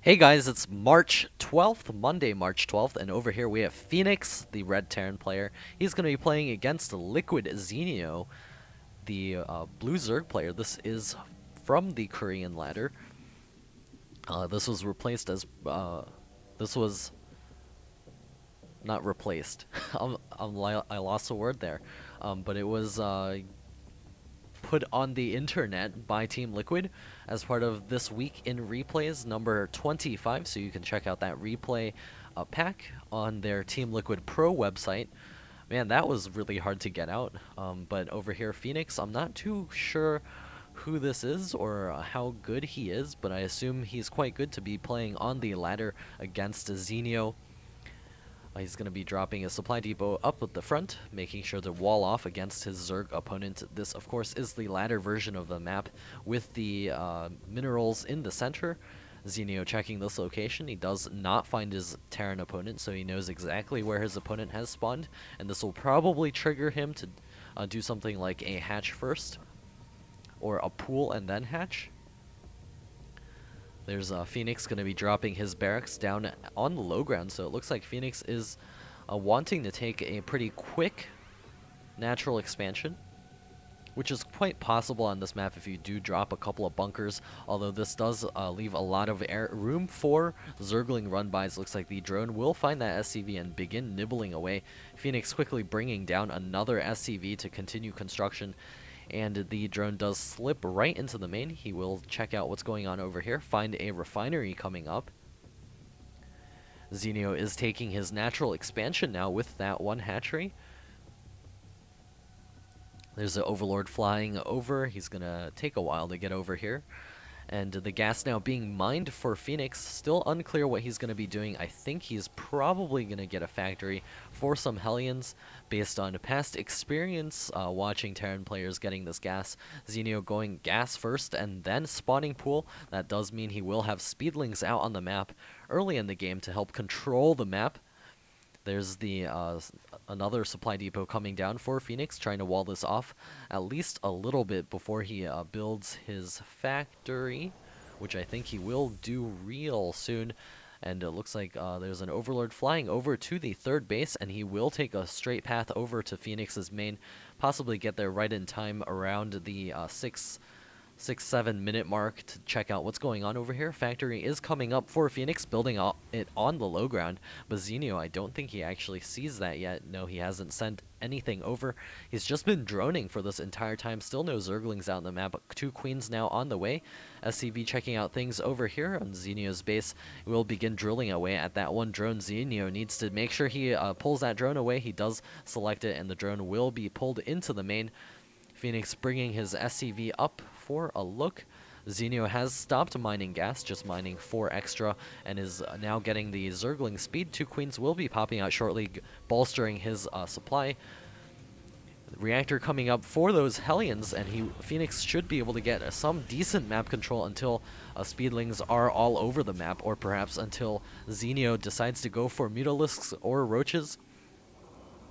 Hey guys, it's March 12th, Monday, March 12th, and over here we have Phoenix, the Red Terran player. He's going to be playing against LiquidZenio, the Blue Zerg player. This is from the Korean ladder. This was replaced as, this was not replaced. I lost a word there. But it was put on the internet by Team Liquid as part of This Week in Replays number 25, so you can check out that replay pack on their Team Liquid Pro website. Man, that was really hard to get out, but over here Phoenix, I'm not too sure who this is or how good he is, but I assume he's quite good to be playing on the ladder against Zenio. He's going to be dropping a supply depot up at the front, making sure to wall off against his Zerg opponent. This, of course, is the ladder version of the map with the minerals in the center. Zenio checking this location. He does not find his Terran opponent, so he knows exactly where his opponent has spawned, and this will probably trigger him to do something like a hatch first, or a pool and then hatch. There's Phoenix going to be dropping his barracks down on the low ground, so it looks like Phoenix is wanting to take a pretty quick natural expansion, which is quite possible on this map if you do drop a couple of bunkers, although this does leave a lot of room for Zergling run-bys. Looks like the drone will find that SCV and begin nibbling away. Phoenix quickly bringing down another SCV to continue construction. And the drone does slip right into the main. He will check out what's going on over here, find a refinery coming up. Zenio is taking his natural expansion now with that one hatchery. There's an Overlord flying over. He's going to take a while to get over here. And the gas now being mined for Phoenix. Still unclear what he's going to be doing. I think he's probably going to get a factory for some Hellions based on past experience watching Terran players getting this gas. Zenio going gas first and then spawning pool. That does mean he will have speedlings out on the map early in the game to help control the map. There's the another supply depot coming down for Phoenix, trying to wall this off at least a little bit before he builds his factory, which I think he will do real soon. And it looks like there's an Overlord flying over to the third base, and he will take a straight path over to Phoenix's main, possibly get there right in time around the 6-7 minute mark to check out what's going on over here. Factory is coming up for Phoenix, building it on the low ground, but Zenio, I don't think he actually sees that yet. No, he hasn't sent anything over. He's just been droning for this entire time. Still no Zerglings out in the map, but 2 Queens now on the way. SCV checking out things over here on Zenio's base. We'll begin drilling away at that one drone. Zenio needs to make sure he pulls that drone away. He does select it, and the drone will be pulled into the main. Phoenix bringing his SCV up for a look. Zenio has stopped mining gas, just mining 4 extra, and is now getting the Zergling speed. 2 Queens will be popping out shortly, bolstering his supply. Reactor coming up for those Hellions, and Phoenix should be able to get some decent map control until speedlings are all over the map, or perhaps until Zenio decides to go for Mutalisks or Roaches.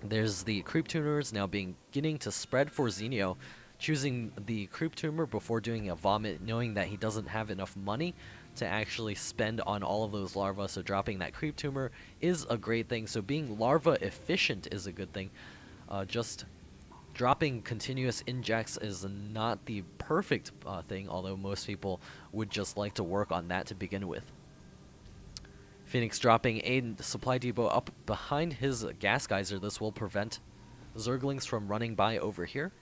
There's the Creep Tuners now beginning to spread for Zenio, choosing the Creep Tumor before doing a Vomit, knowing that he doesn't have enough money to actually spend on all of those larvae, so dropping that Creep Tumor is a great thing. So being larva efficient is a good thing. Just dropping continuous injects is not the perfect thing, although most people would just like to work on that to begin with. Phoenix dropping a supply depot up behind his gas geyser. This will prevent Zerglings from running by over here.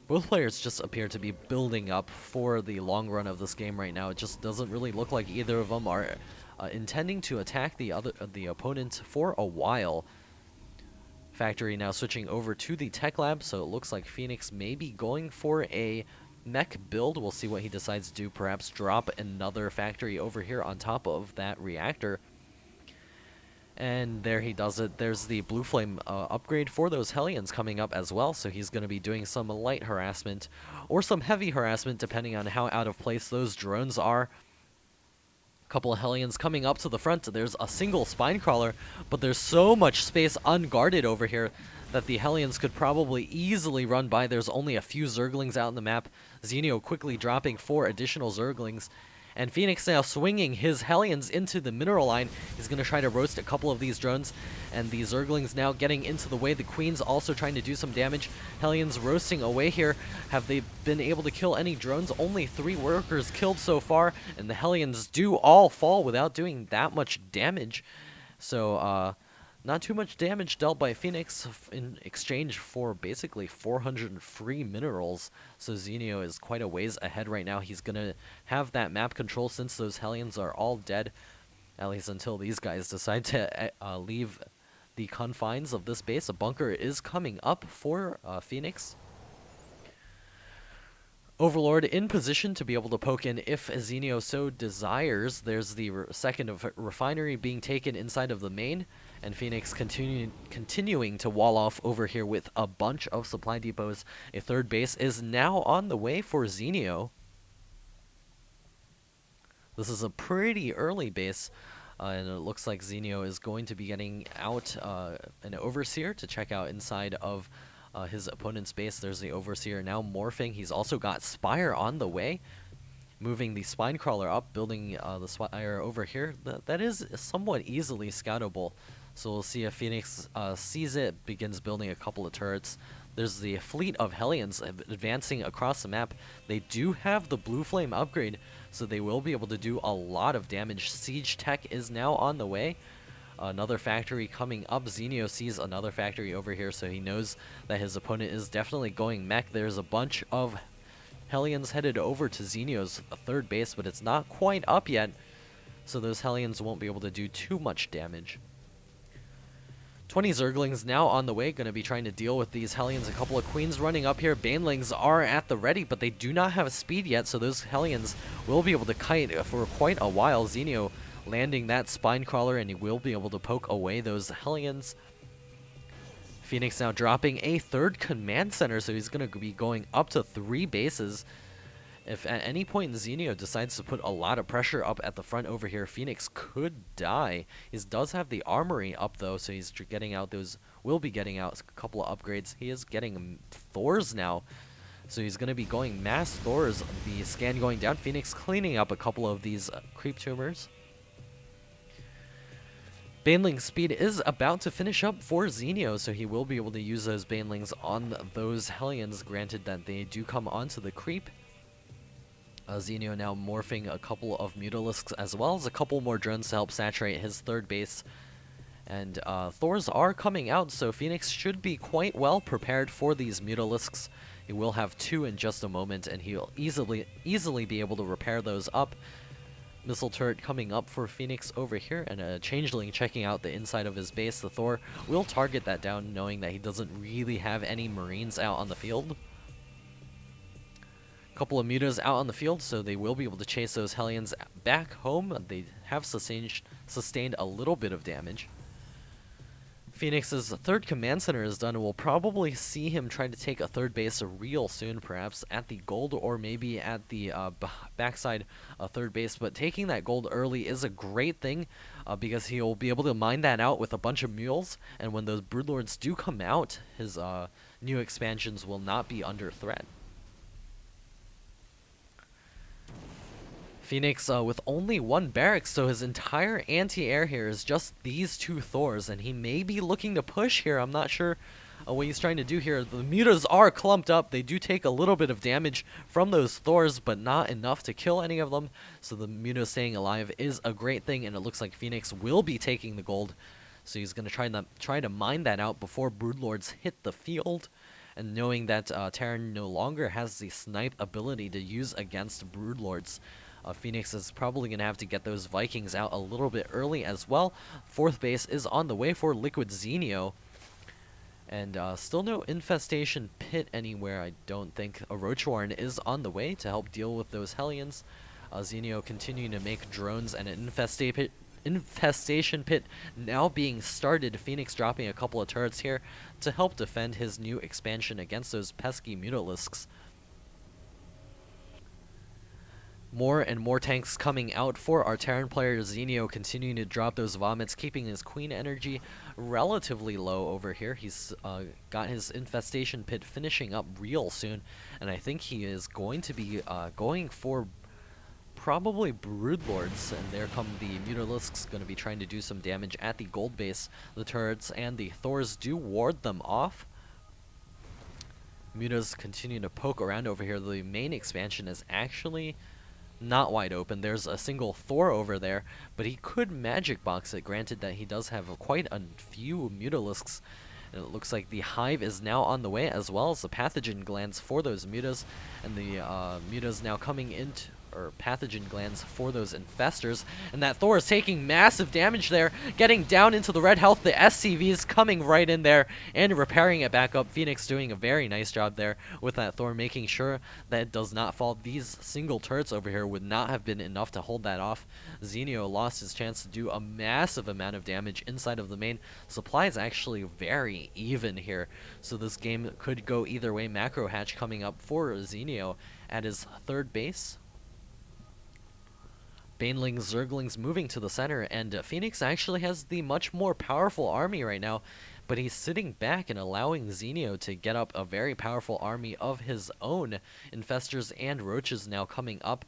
Both players just appear to be building up for the long run of this game right now. It just doesn't really look like either of them are intending to attack the opponent for a while. Factory now switching over to the tech lab, so it looks like Phoenix may be going for a mech build. We'll see what he decides to do. Perhaps drop another factory over here on top of that reactor. And there he does it. There's the Blue Flame upgrade for those Hellions coming up as well, so he's going to be doing some light harassment or some heavy harassment depending on how out of place those drones are. Couple of Hellions coming up to the front. There's a single Spine Crawler, but there's so much space unguarded over here that the Hellions could probably easily run by. There's only a few Zerglings out in the map. Zenio quickly dropping 4 additional Zerglings. And Phoenix now swinging his Hellions into the mineral line. He's going to try to roast a couple of these drones. And the Zerglings now getting into the way. The Queen's also trying to do some damage. Hellions roasting away here. Have they been able to kill any drones? Only 3 workers killed so far. And the Hellions do all fall without doing that much damage. So, not too much damage dealt by Phoenix in exchange for basically 400 free minerals. So Zenio is quite a ways ahead right now. He's going to have that map control since those Hellions are all dead. At least until these guys decide to leave the confines of this base. A bunker is coming up for Phoenix. Overlord in position to be able to poke in if Zenio so desires. There's the second of refinery being taken inside of the main. And Phoenix continuing to wall off over here with a bunch of supply depots. A third base is now on the way for Zenio. This is a pretty early base. And it looks like Zenio is going to be getting out an Overseer to check out inside of his opponent's base. There's the Overseer now morphing. He's also got Spire on the way. Moving the Spine Crawler up, building the Spire over here. That is somewhat easily scoutable. So we'll see if Phoenix sees it, begins building a couple of turrets. There's the fleet of Hellions advancing across the map. They do have the Blue Flame upgrade, so they will be able to do a lot of damage. Siege Tech is now on the way. Another factory coming up. Zenio sees another factory over here, so he knows that his opponent is definitely going mech. There's a bunch of Hellions headed over to Zenio's third base, but it's not quite up yet, so those Hellions won't be able to do too much damage. 20 Zerglings now on the way, going to be trying to deal with these Hellions. A couple of Queens running up here. Banelings are at the ready, but they do not have speed yet, so those Hellions will be able to kite for quite a while. Zenio landing that Spine Crawler, and he will be able to poke away those Hellions. Phoenix now dropping a third command center, so he's going to be going up to 3 bases. If at any point Zenio decides to put a lot of pressure up at the front over here, Phoenix could die. He does have the armory up though, so he's getting out those, will be getting out a couple of upgrades. He is getting Thors now, so he's going to be going mass Thors. The scan going down, Phoenix cleaning up a couple of these creep tumors. Baneling speed is about to finish up for Zenio, so he will be able to use those Banelings on those Hellions, granted that they do come onto the creep. Zenio now morphing a couple of Mutalisks as well as a couple more drones to help saturate his third base. And Thors are coming out, so Phoenix should be quite well prepared for these Mutalisks. He will have 2 in just a moment, and he'll easily be able to repair those up. Missile turret coming up for Phoenix over here, and a Changeling checking out the inside of his base. The Thor will target that down, knowing that he doesn't really have any Marines out on the field. Couple of mutas out on the field, so they will be able to chase those Hellions back home. They have sustained a little bit of damage. Phoenix's third command center is done, and we'll probably see him try to take a third base real soon, perhaps at the gold or maybe at the backside third base. But taking that gold early is a great thing because he'll be able to mine that out with a bunch of mules, and when those Broodlords do come out, his new expansions will not be under threat. Phoenix with only 1 barracks, so his entire anti-air here is just these 2 Thors, and he may be looking to push here. I'm not sure what he's trying to do here. The mutas are clumped up. They do take a little bit of damage from those Thors, but not enough to kill any of them, so the muta staying alive is a great thing, and it looks like Phoenix will be taking the gold, so he's going to try to mine that out before Broodlords hit the field. And knowing that Terran no longer has the snipe ability to use against Broodlords, Phoenix is probably going to have to get those Vikings out a little bit early as well. 4th base is on the way for LiquidZenio. And still no Infestation Pit anywhere, I don't think. A Roachwarren is on the way to help deal with those Hellions. Zenio continuing to make drones, and an Infestation Pit now being started. Phoenix dropping a couple of turrets here to help defend his new expansion against those pesky Mutalisks. More and more tanks coming out for our Terran player Zenio, continuing to drop those vomits, keeping his queen energy relatively low over here. He's got his infestation pit finishing up real soon, and I think he is going to be going for probably Broodlords, and there come the Mutalisks, going to be trying to do some damage at the gold base. The turrets and the Thors do ward them off. Mutas continue to poke around over here. The main expansion is actually not wide open. There's a single Thor over there, but he could magic box it, granted that he does have quite a few Mutalisks. And it looks like the hive is now on the way, as well as the pathogen glands for those mutas, and the mutas now coming into, or pathogen glands for those infestors. And that Thor is taking massive damage there, getting down into the red health. The SCVs coming right in there and repairing it back up. Phoenix doing a very nice job there with that Thor, making sure that it does not fall. These single turrets over here would not have been enough to hold that off. Zenio lost his chance to do a massive amount of damage inside of the main. Supply is actually very even here, so this game could go either way. Macro hatch coming up for Zenio at his third base. Banelings, Zerglings moving to the center, and Phoenix actually has the much more powerful army right now, but he's sitting back and allowing Zenio to get up a very powerful army of his own. Infestors and Roaches now coming up.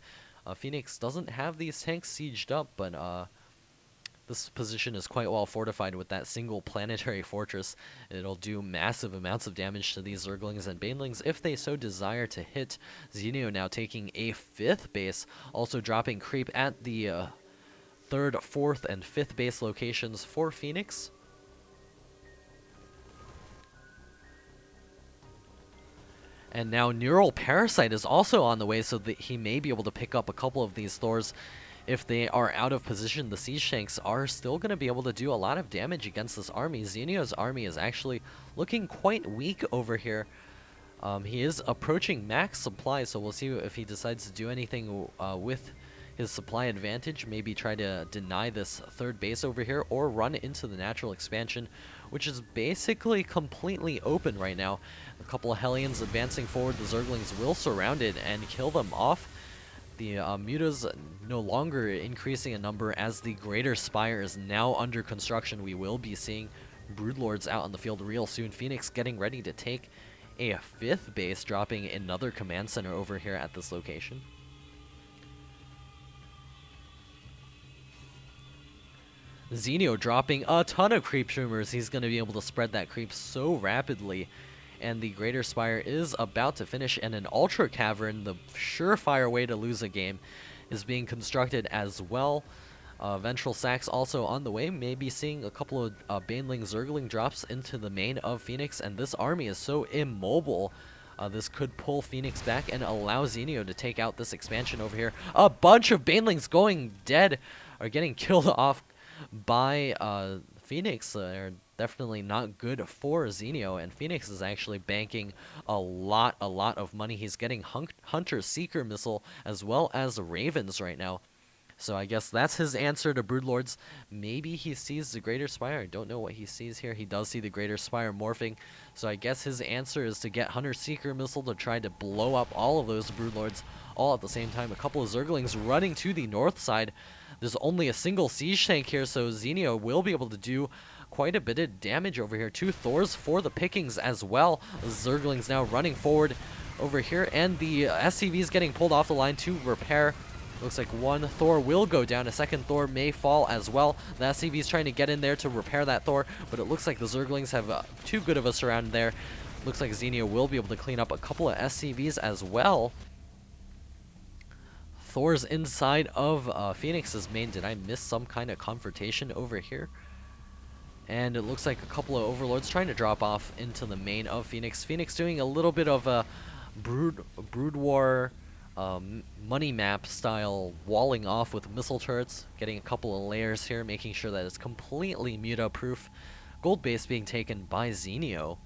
Phoenix doesn't have these tanks sieged up, but this position is quite well fortified with that single planetary fortress. It'll do massive amounts of damage to these Zerglings and Banelings if they so desire to hit. Zenio now taking a 5th base, also dropping creep at the 3rd, 4th, and 5th base locations for Phoenix. And now Neural Parasite is also on the way, so that he may be able to pick up a couple of these Thors. If they are out of position, the siege tanks are still going to be able to do a lot of damage against this army. Zenio's army is actually looking quite weak over here. He is approaching max supply, so we'll see if he decides to do anything with his supply advantage. Maybe try to deny this 3rd base over here, or run into the natural expansion, which is basically completely open right now. A couple of Hellions advancing forward. The Zerglings will surround it and kill them off. The mutas no longer increasing in number as the Greater Spire is now under construction. We will be seeing Broodlords out on the field real soon. Phoenix getting ready to take a 5th base, dropping another command center over here at this location. Zenio dropping a ton of creep tumors. He's going to be able to spread that creep so rapidly. And the Greater Spire is about to finish, and an Ultra Cavern, the surefire way to lose a game, is being constructed as well. Ventral Sacs also on the way. Maybe seeing a couple of Baneling Zergling drops into the main of Phoenix, and this army is so immobile. This could pull Phoenix back and allow Zenio to take out this expansion over here. A bunch of Banelings going dead, or getting killed off by Phoenix. They're definitely not good for Zenio, and Phoenix is actually banking a lot of money. He's getting Hunter Seeker Missile as well as Ravens right now. So I guess that's his answer to Broodlords. Maybe he sees the Greater Spire. I don't know what he sees here. He does see the Greater Spire morphing. So I guess his answer is to get Hunter Seeker Missile to try to blow up all of those Broodlords all at the same time. A couple of Zerglings running to the north side. There's only a single siege tank here, so Zenio will be able to do quite a bit of damage over here. 2 Thors for the pickings as well. Zerglings now running forward over here, and the SCV is getting pulled off the line to repair. Looks like 1 Thor will go down. A 2nd Thor may fall as well. The SCV is trying to get in there to repair that Thor, but it looks like the Zerglings have too good of a surround there. Looks like Zenio will be able to clean up a couple of SCVs as well. Thor's inside of Phoenix's main. Did I miss some kind of confrontation over here? And it looks like a couple of Overlords trying to drop off into the main of Phoenix. Phoenix doing a little bit of a Brood War money map style walling off with missile turrets. Getting a couple of layers here, making sure that it's completely muta-proof. Gold base being taken by Zenio.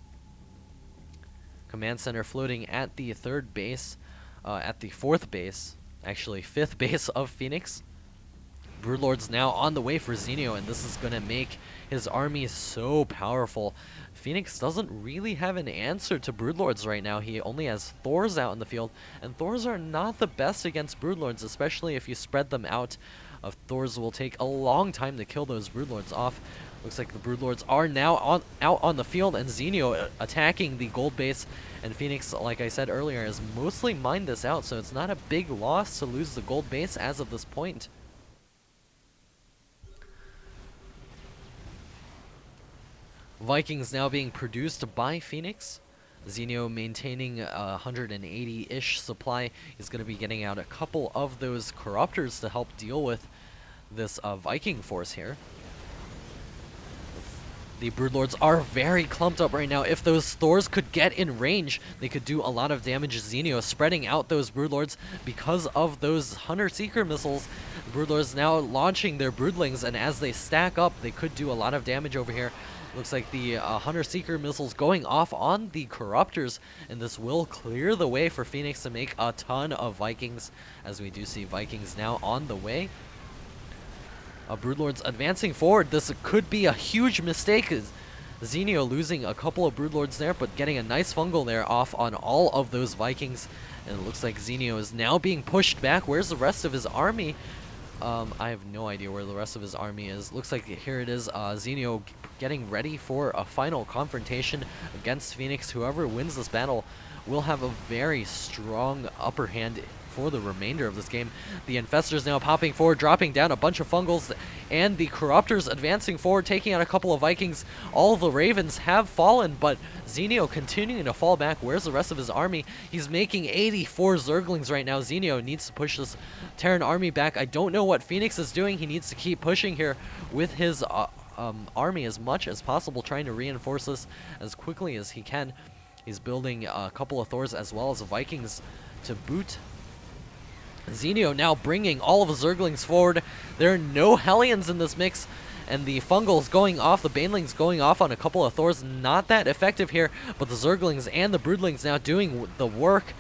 Command center floating at the 3rd base, at the 4th base. Actually, 5th base of Phoenix. Broodlords now on the way for Zenio, and this is going to make his army so powerful. Phoenix doesn't really have an answer to Broodlords right now. He only has Thors out in the field, and Thors are not the best against Broodlords, especially if you spread them out. Thors will take a long time to kill those Broodlords off. Looks like the Broodlords are now out on the field, and Zenio attacking the gold base. And Phoenix, like I said earlier, has mostly mined this out, so it's not a big loss to lose the gold base as of this point. Vikings now being produced by Phoenix. Zenio maintaining a 180-ish supply. He's going to be getting out a couple of those Corruptors to help deal with this Viking force here. The Broodlords are very clumped up right now. If those Thors could get in range, they could do a lot of damage. Zenio spreading out those Broodlords because of those Hunter-Seeker missiles. The Broodlords now launching their Broodlings, and as they stack up, they could do a lot of damage over here. Looks like the Hunter-Seeker missiles going off on the Corruptors, and this will clear the way for Phoenix to make a ton of Vikings, as we do see Vikings now on the way. Broodlords advancing forward. This could be a huge mistake. Zenio losing a couple of Broodlords there, but getting a nice fungal there off on all of those Vikings. And it looks like Zenio is now being pushed back. Where's the rest of his army? I have no idea where the rest of his army is. Looks like here it is. Zenio getting ready for a final confrontation against Phoenix. Whoever wins this battle will have a very strong upper hand for the remainder of this game. The Infestors now popping forward, dropping down a bunch of Fungals, and the Corruptors advancing forward, taking out a couple of Vikings. All of the Ravens have fallen, but Zenio continuing to fall back. Where's the rest of his army? He's making 84 Zerglings right now. Zenio needs to push this Terran army back. I don't know what Phoenix is doing. He needs to keep pushing here with his army as much as possible, trying to reinforce this as quickly as he can. He's building a couple of Thors as well as Vikings to boot. Zenio now bringing all of the Zerglings forward. There are no Hellions in this mix, and the Fungals going off, the Banelings going off on a couple of Thors. Not that effective here, but the Zerglings and the Broodlings now doing the work.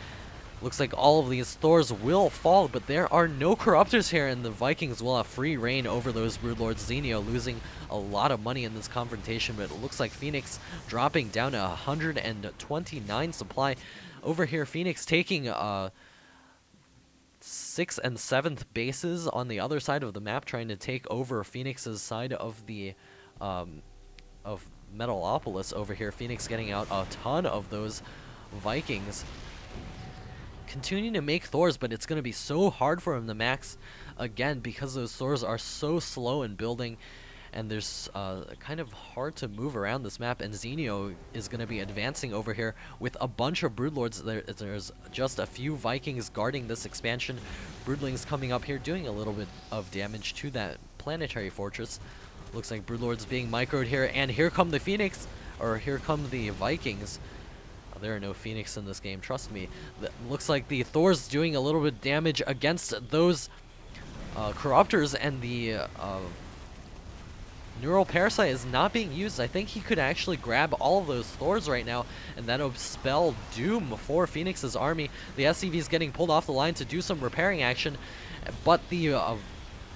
Looks like all of these Thors will fall, but there are no Corruptors here, and the Vikings will have free reign over those Broodlords. Zenio losing a lot of money in this confrontation, but it looks like Phoenix dropping down to 129 supply. Over here, Phoenix taking 6th and 7th bases on the other side of the map, trying to take over Phoenix's side of the of Metalopolis over here. Phoenix getting out a ton of those Vikings. Continuing to make Thors, but it's going to be so hard for him to max again because those Thors are so slow in building, and there's kind of hard to move around this map. And Zenio is going to be advancing over here with a bunch of Broodlords. There's just a few Vikings guarding this expansion. Broodlings coming up here doing a little bit of damage to that planetary fortress. Looks like Broodlords being microed here, and here come the Phoenix, or here come the Vikings. There are no Phoenix in this game, trust me. Looks like the Thor's doing a little bit of damage against those Corruptors, and the Neural Parasite is not being used. I think he could actually grab all of those Thors right now, and that'll spell doom for Phoenix's army. The SCV is getting pulled off the line to do some repairing action, but the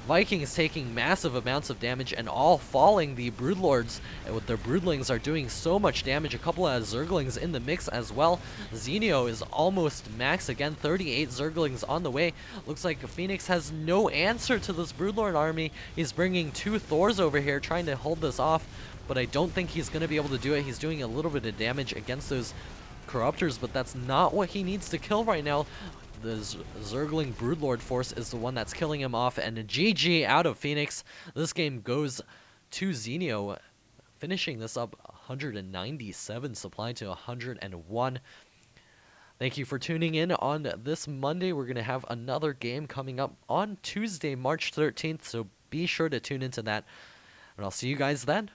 Vikings taking massive amounts of damage and all falling. The Broodlords with their Broodlings are doing so much damage. A couple of Zerglings in the mix as well. Zenio is almost max again, 38 Zerglings on the way. Looks like Phoenix has no answer to this Broodlord army. He's bringing 2 Thors over here trying to hold this off, but I don't think he's going to be able to do it. He's doing a little bit of damage against those Corruptors, but that's not what he needs to kill right now. The Zergling Broodlord force is the one that's killing him off, and a GG out of Phoenix. This game goes to Zenio, finishing this up 197 supply to 101. Thank you for tuning in on this Monday. We're going to have another game coming up on Tuesday, March 13th, so be sure to tune into that, and I'll see you guys then.